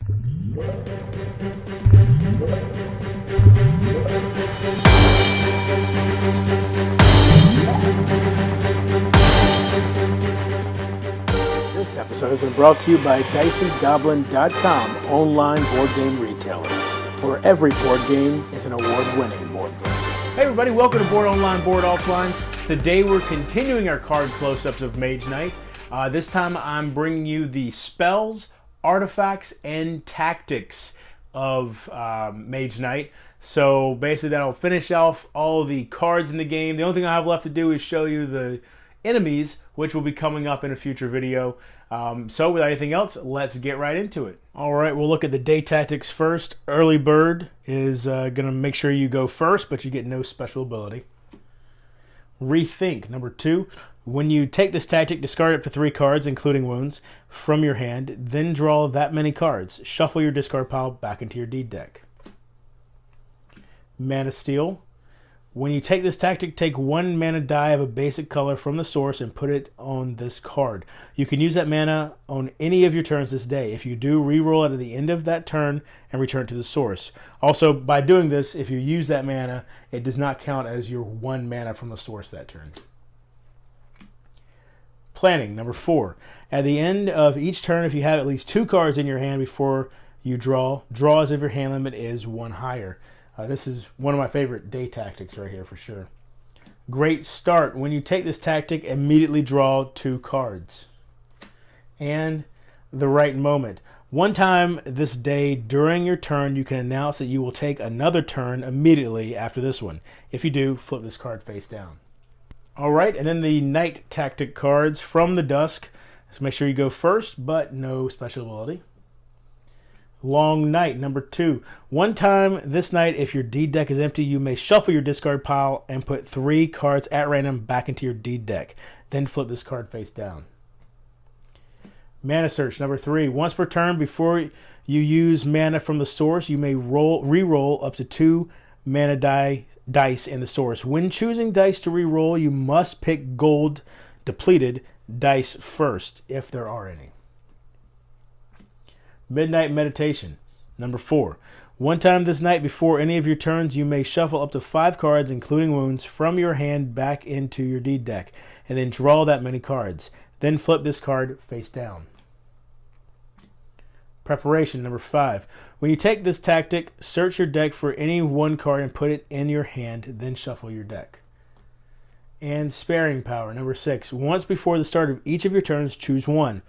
This episode has been brought to you by DiceyGoblin.com, online board game retailer, where every board game is an award-winning board game. Hey everybody, welcome to Board Online, Board Offline. Today we're continuing our card close-ups of Mage Knight. This time I'm bringing you the spells, artifacts, and tactics of Mage Knight. So basically that'll finish off all the cards in the game. The only thing I have left to do is show you the enemies, which will be coming up in a future video. So without anything else, let's get right into it. Alright, we'll look at the day tactics first. Early Bird is going to make sure you go first, but you get no special ability. Rethink, number 2. When you take this tactic, discard up to 3 cards, including wounds, from your hand, then draw that many cards. Shuffle your discard pile back into your deed deck. Mana Steal. When you take this tactic, take 1 mana die of a basic color from the source and put it on this card. You can use that mana on any of your turns this day. If you do, re-roll it at the end of that turn and return to the source. Also, by doing this, if you use that mana, it does not count as your 1 mana from the source that turn. Planning, number 4. At the end of each turn, if you have at least 2 cards in your hand before you draw as if your hand limit is 1 higher. This is one of my favorite day tactics right here for sure. Great Start. When you take this tactic, immediately draw 2 cards. And the right moment. One time this day during your turn, you can announce that you will take another turn immediately after this one. If you do, flip this card face down. Alright, and then the night tactic cards from the DUSK. So make sure you go first, but no special ability. Long Night, number 2. One time this night, if your deed deck is empty, you may shuffle your discard pile and put 3 cards at random back into your deed deck. Then flip this card face down. Mana Search, number 3. Once per turn, before you use mana from the source, you may re-roll up to 2 mana dice in the source. When choosing dice to re-roll, you must pick gold depleted dice first, if there are any. Midnight Meditation, number 4. One time this night before any of your turns, you may shuffle up to 5 cards, including wounds, from your hand back into your deed deck, and then draw that many cards. Then flip this card face down. Preparation, number 5. When you take this tactic, search your deck for any 1 card and put it in your hand, then shuffle your deck. And Sparing Power, number 6. Once before the start of each of your turns, choose 1.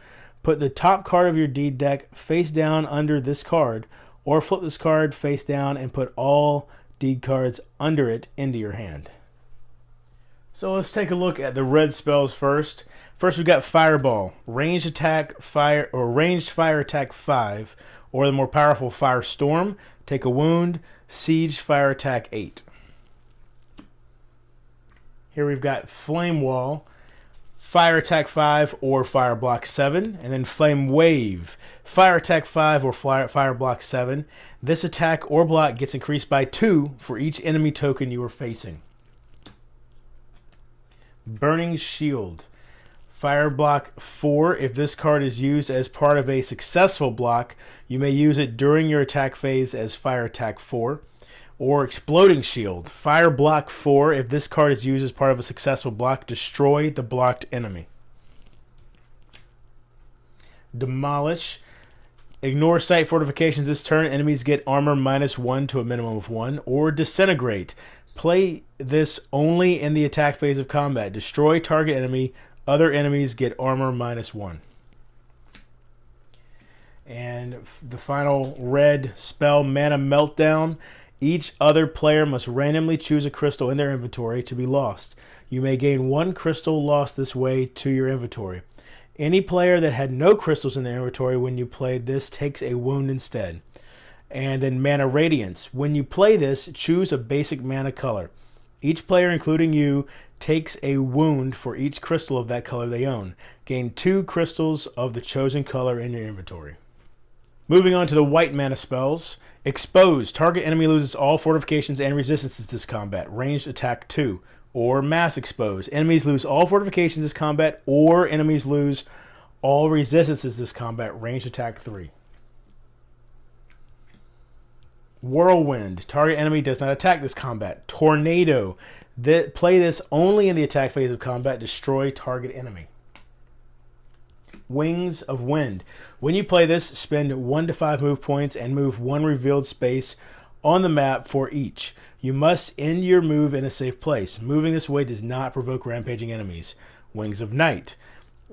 Put the top card of your deed deck face down under this card, or flip this card face down and put all deed cards under it into your hand. So let's take a look at the red spells first. First we've got Fireball, ranged attack fire or ranged fire attack 5, or the more powerful Firestorm, take a wound, siege fire attack 8. Here we've got Flame Wall, Fire Attack 5 or Fire Block 7, and then Flame Wave, Fire Attack 5 or Fire Block 7. This attack or block gets increased by 2 for each enemy token you are facing. Burning Shield, Fire Block 4. If this card is used as part of a successful block, you may use it during your attack phase as Fire Attack 4. Or Exploding Shield, Fire Block 4. If this card is used as part of a successful block, destroy the blocked enemy. Demolish, ignore site fortifications this turn. Enemies get armor -1 to a minimum of 1. Or Disintegrate, play this only in the attack phase of combat. Destroy target enemy. Other enemies get armor -1. And the final red spell, Mana Meltdown. Each other player must randomly choose a crystal in their inventory to be lost. You may gain 1 crystal lost this way to your inventory. Any player that had no crystals in their inventory when you played this takes a wound instead. And then Mana Radiance. When you play this, choose a basic mana color. Each player, including you, takes a wound for each crystal of that color they own. Gain 2 crystals of the chosen color in your inventory. Moving on to the white mana spells. Expose. Target enemy loses all fortifications and resistances this combat. Ranged attack 2. Or Mass Expose. Enemies lose all fortifications this combat, or enemies lose all resistances this combat. Ranged attack 3. Whirlwind. Target enemy does not attack this combat. Tornado. Play this only in the attack phase of combat. Destroy target enemy. Wings of Wind. When you play this, spend 1 to 5 move points and move 1 revealed space on the map for each. You must end your move in a safe place. Moving this way does not provoke rampaging enemies. Wings of Night.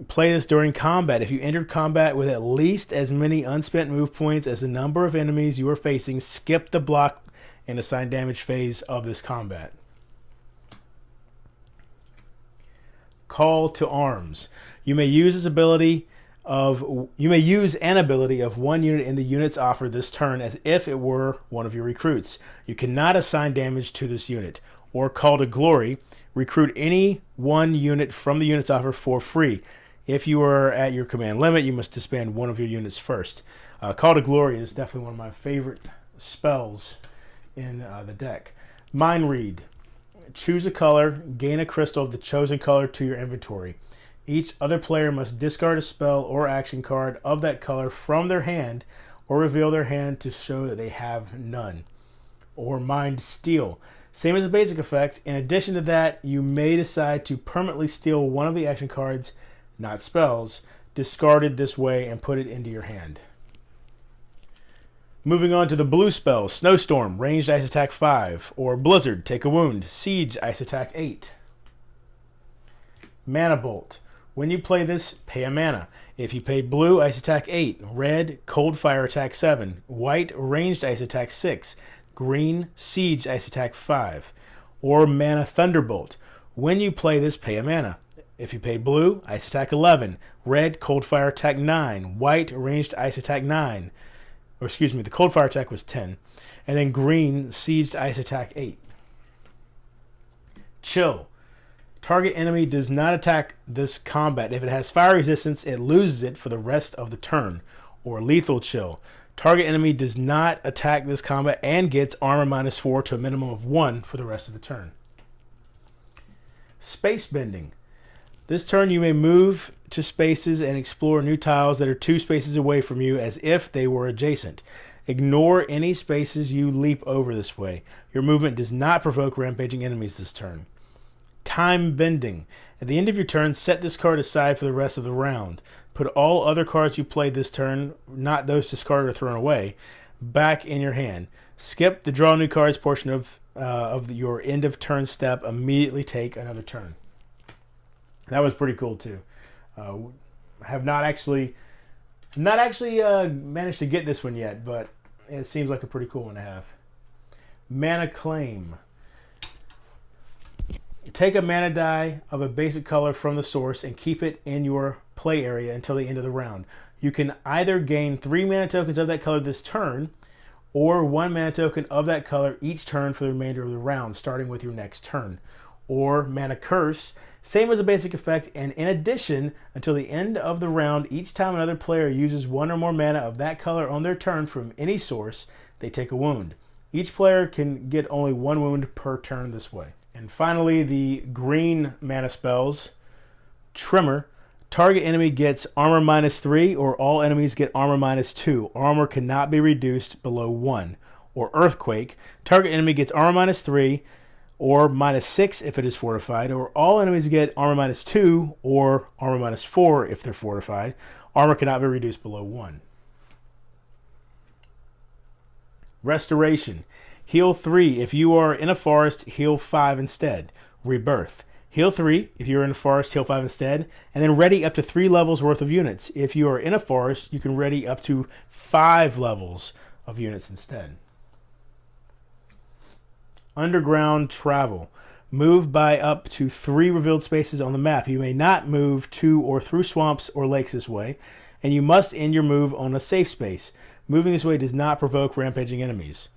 Play this during combat. If you entered combat with at least as many unspent move points as the number of enemies you are facing, skip the block and assign damage phase of this combat. Call to Arms. You may use an ability of one unit in the unit's offer this turn as if it were one of your recruits. You cannot assign damage to this unit. Or Call to Glory. Recruit any one unit from the unit's offer for free. If you are at your command limit, you must disband one of your units first. Call to Glory is definitely one of my favorite spells in the deck. Mind Read. Choose a color, gain a crystal of the chosen color to your inventory. Each other player must discard a spell or action card of that color from their hand or reveal their hand to show that they have none. Or Mind Steal. Same as a basic effect. In addition to that, you may decide to permanently steal one of the action cards, not spells, discarded this way and put it into your hand. Moving on to the blue spells. Snowstorm, ranged ice attack 5. Or Blizzard, take a wound. Siege, ice attack 8. Mana Bolt. When you play this, pay a mana. If you pay blue, ice attack 8. Red, cold fire attack 7. White, ranged ice attack 6. Green, siege ice attack 5. Or Mana Thunderbolt. When you play this, pay a mana. If you pay blue, ice attack 11. Red, cold fire attack 9. White, ranged ice attack 9. Or excuse me, the cold fire attack was 10. And then green, sieged ice attack 8. Chill. Target enemy does not attack this combat. If it has fire resistance, it loses it for the rest of the turn. Or Lethal Chill. Target enemy does not attack this combat and gets armor -4 to a minimum of 1 for the rest of the turn. Space Bending. This turn you may move to spaces and explore new tiles that are 2 spaces away from you as if they were adjacent. Ignore any spaces you leap over this way. Your movement does not provoke rampaging enemies this turn. Time Bending. At the end of your turn, set this card aside for the rest of the round. Put all other cards you played this turn, not those discarded or thrown away, back in your hand. Skip the draw new cards portion of your end of turn step. Immediately take another turn. That was pretty cool too. Have not actually managed to get this one yet, but it seems like a pretty cool one to have. Mana Claim. Take a mana die of a basic color from the source and keep it in your play area until the end of the round. You can either gain 3 mana tokens of that color this turn, or 1 mana token of that color each turn for the remainder of the round, starting with your next turn. Or Mana Curse, same as a basic effect, and in addition, until the end of the round, each time another player uses 1 or more mana of that color on their turn from any source, they take a wound. Each player can get only 1 wound per turn this way. And finally, the green mana spells. Tremor. Target enemy gets armor -3, or all enemies get armor -2. Armor cannot be reduced below 1. Or Earthquake. Target enemy gets armor -3, or -6 if it is fortified. Or all enemies get armor -2, or armor -4 if they're fortified. Armor cannot be reduced below 1. Restoration. Heal 3. If you are in a forest, heal 5 instead. Rebirth. Heal 3. If you're in a forest, heal 5 instead. And then ready up to 3 levels worth of units. If you are in a forest, you can ready up to 5 levels of units instead. Underground Travel. Move by up to 3 revealed spaces on the map. You may not move to or through swamps or lakes this way, and you must end your move on a safe space. Moving this way does not provoke rampaging enemies.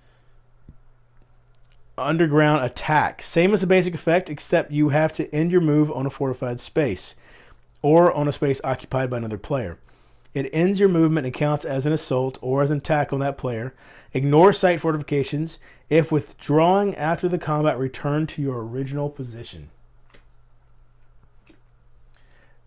Underground Attack. Same as the basic effect, except you have to end your move on a fortified space or on a space occupied by another player. It ends your movement and counts as an assault or as an attack on that player. Ignore site fortifications. If withdrawing after the combat, return to your original position.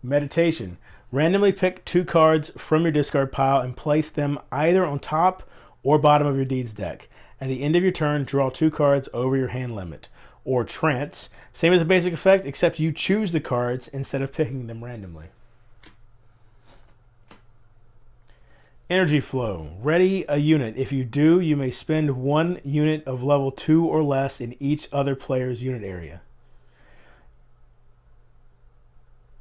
Meditation. Randomly pick 2 cards from your discard pile and place them either on top or bottom of your deeds deck. At the end of your turn, draw 2 cards over your hand limit. Or Trance, same as the basic effect, except you choose the cards instead of picking them randomly. Energy Flow. Ready a unit. If you do, you may spend 1 unit of level 2 or less in each other player's unit area.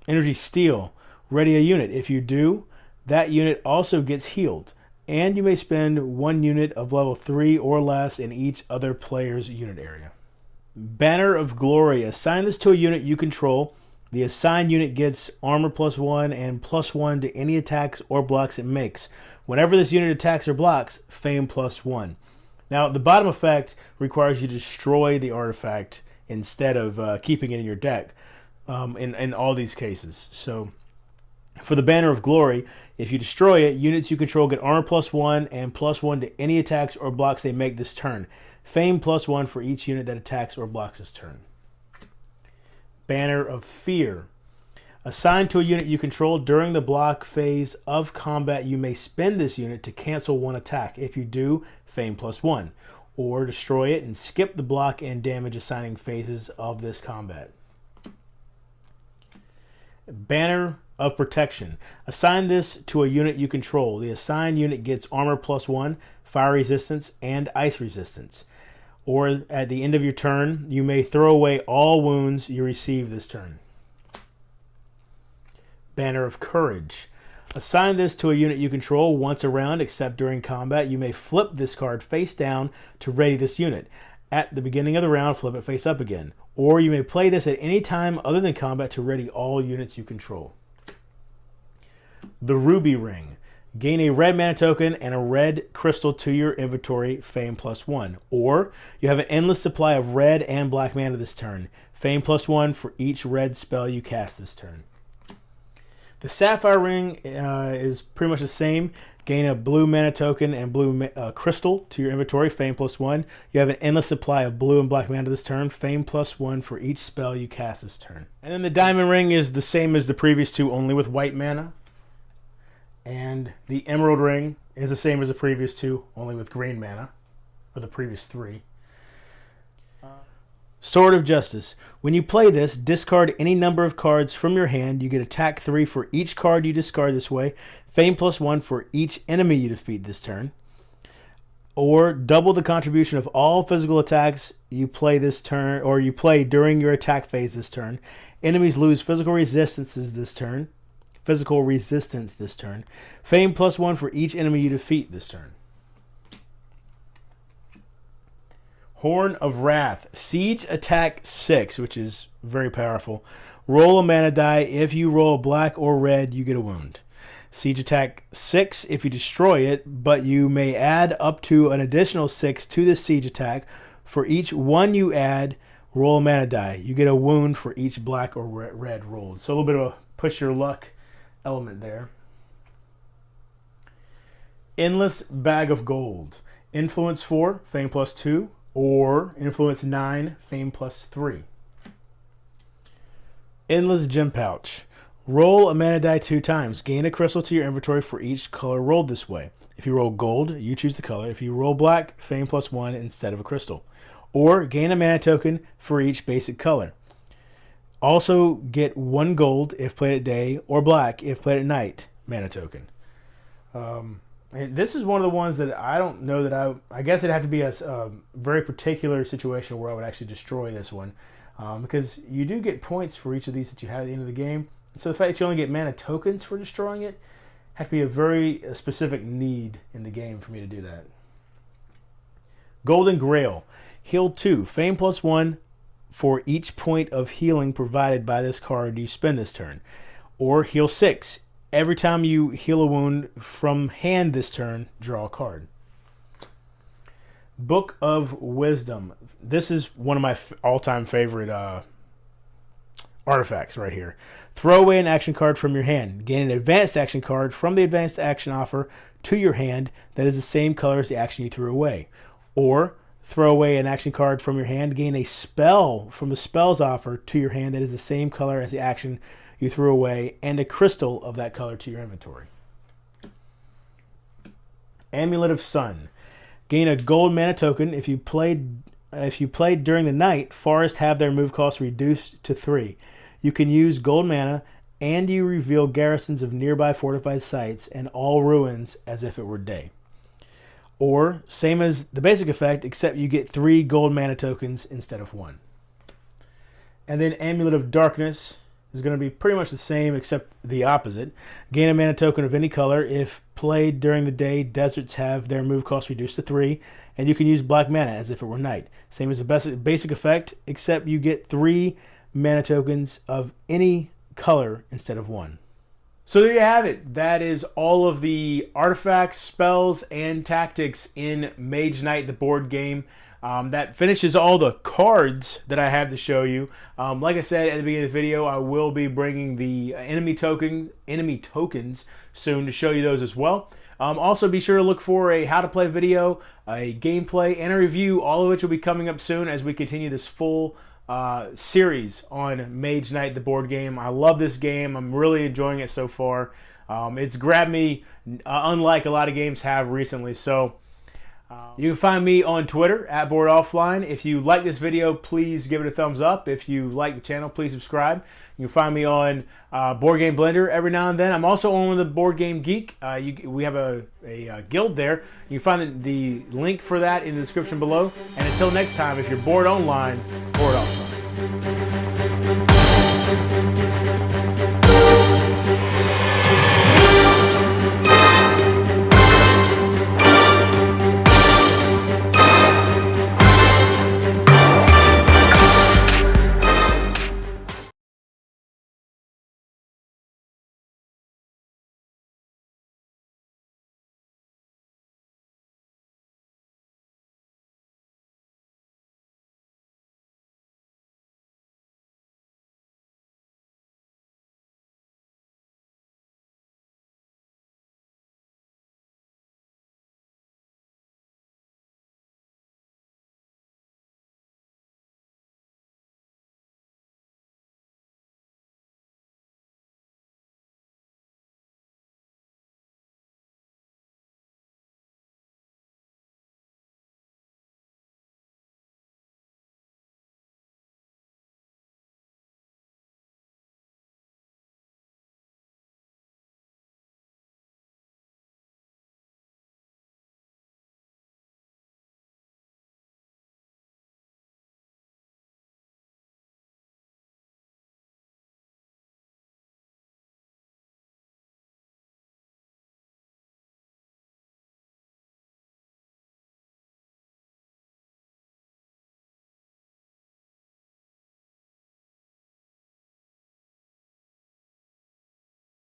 Energy Steal. Ready a unit. If you do, that unit also gets healed, and you may spend 1 unit of level 3 or less in each other player's unit area. Banner of Glory. Assign this to a unit you control. The assigned unit gets armor +1 and +1 to any attacks or blocks it makes. Whenever this unit attacks or blocks, fame +1. Now, the bottom effect requires you to destroy the artifact instead of keeping it in your deck in all these cases. So, for the Banner of Glory, if you destroy it, units you control get armor +1 and +1 to any attacks or blocks they make this turn. Fame +1 for each unit that attacks or blocks this turn. Banner of Fear. Assigned to a unit you control during the block phase of combat, you may spend this unit to cancel 1 attack. If you do, fame +1. Or destroy it and skip the block and damage assigning phases of this combat. Banner of Protection. Assign this to a unit you control. The assigned unit gets armor +1, fire resistance, and ice resistance. Or at the end of your turn, you may throw away all wounds you receive this turn. Banner of Courage. Assign this to a unit you control once a round, except during combat. You may flip this card face down to ready this unit. At the beginning of the round, flip it face up again. Or you may play this at any time other than combat to ready all units you control. The Ruby Ring. Gain a red mana token and a red crystal to your inventory, fame +1. Or you have an endless supply of red and black mana this turn. Fame +1 for each red spell you cast this turn. The Sapphire Ring is pretty much the same. Gain a blue mana token and blue crystal to your inventory, fame +1. You have an endless supply of blue and black mana this turn, fame +1 for each spell you cast this turn. And then the Diamond Ring is the same as the previous 2, only with white mana. And the Emerald Ring is the same as the previous 2, only with green mana, or the previous 3. Sword of Justice. When you play this, discard any number of cards from your hand. You get attack 3 for each card you discard this way. Fame +1 for each enemy you defeat this turn. Or double the contribution of all physical attacks you play this turn, or you play during your attack phase this turn. Enemies lose physical resistance this turn. Fame +1 for each enemy you defeat this turn. Horn of Wrath. Siege attack 6, which is very powerful. Roll a mana die. If you roll black or red, you get a wound. Siege attack 6 if you destroy it, but you may add up to an additional 6 to this siege attack. For each 1 you add, roll a mana die. You get a wound for each black or red rolled. So a little bit of a push your luck element there. Endless Bag of Gold. Influence 4, fame +2, or influence 9, fame +3. Endless Gem Pouch. Roll a mana die 2 times. Gain a crystal to your inventory for each color rolled this way. If you roll gold, you choose the color. If you roll black, fame +1 instead of a crystal. Or gain a mana token for each basic color. Also get 1 gold if played at day, or black if played at night, mana token. And this is one of the ones that I don't know that I guess it'd have to be a very particular situation where I would actually destroy this one. Because you do get points for each of these that you have at the end of the game. So the fact that you only get mana tokens for destroying it has to be a very specific need in the game for me to do that. Golden Grail. Heal 2. Fame +1 for each point of healing provided by this card you spend this turn. Or heal 6. Every time you heal a wound from hand this turn, draw a card. Book of Wisdom. This is one of my all-time favorite artifacts right here. Throw away an action card from your hand. Gain an advanced action card from the advanced action offer to your hand that is the same color as the action you threw away. Or throw away an action card from your hand. Gain a spell from the spell's offer to your hand that is the same color as the action you threw away, and a crystal of that color to your inventory. Amulet of Sun. Gain a gold mana token if you played during the night. Forests have their move cost reduced to 3. You can use gold mana, and you reveal garrisons of nearby fortified sites and all ruins as if it were day. Or, same as the basic effect, except you get 3 gold mana tokens instead of 1. And then Amulet of Darkness is going to be pretty much the same except the opposite. Gain a mana token of any color. If played during the day, deserts have their move cost reduced to 3, and you can use black mana as if it were night. Same as the basic effect, except you get 3 mana tokens of any color instead of 1. So there you have it. That is all of the artifacts, spells, and tactics in Mage Knight, the board game. That finishes all the cards that I have to show you. Like I said at the beginning of the video, I will be bringing the enemy tokens soon to show you those as well. Also, be sure to look for a how to play video, a gameplay, and a review, all of which will be coming up soon as we continue this full series on Mage Knight, the board game. I love this game. I'm really enjoying it so far. It's grabbed me unlike a lot of games have recently. So you can find me on Twitter at boredonlineboardoffline. If you like this video, please give it a thumbs up. If you like the channel, please subscribe. You can find me on Board Game Blender every now and then. I'm also on the Board Game Geek. We have a guild there. You can find the link for that in the description below. And until next time, if you're bored online, board off.